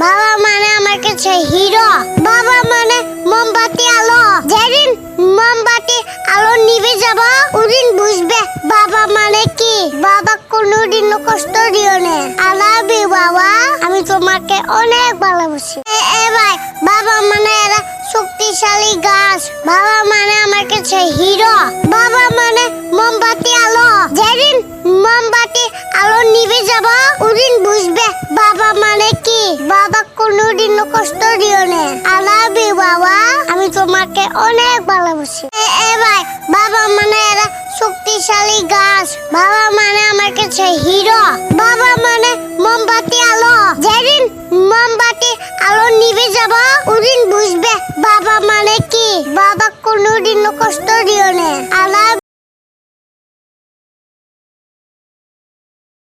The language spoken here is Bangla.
বাবা মানে আমার কাছে হিরো। বাবা মানে মোমবাতি আলো। যেদিন মোমবাতি আলো নিভে যাব ওদিন বুঝবে বাবা মানে কি। বাবা কোনোদিন কষ্ট দিও না। আই লাভ ইউ বাবা। আমি তোমাকে অনেক ভালোবাসি। ভাই, বাবা মানে এরা শক্তিশালী গাছ। বাবা মানে আমার কাছে হিরো। বাবা মানে মোমবাতি আলো। যেদিন মোমবাতি আলো নিভে যাব ওদিন বুঝবে বাবা মানে কি। বাবা কোনোদিন কষ্ট দিও না। আই লাভ ইউ বাবা। আমি তোমাকে অনেক ভালোবাসি। ভাই, বাবা মানে এরা শক্তিশালী গাছ। বাবা মানে আমার কাছে হিরো। বাবা মানে মোমবাতি আলো। যেদিন মোমবাতি আলো নিভে যাব ওদিন বুঝবে বাবা মানে কি। বাবা কোনোদিন কষ্ট দিও না। I love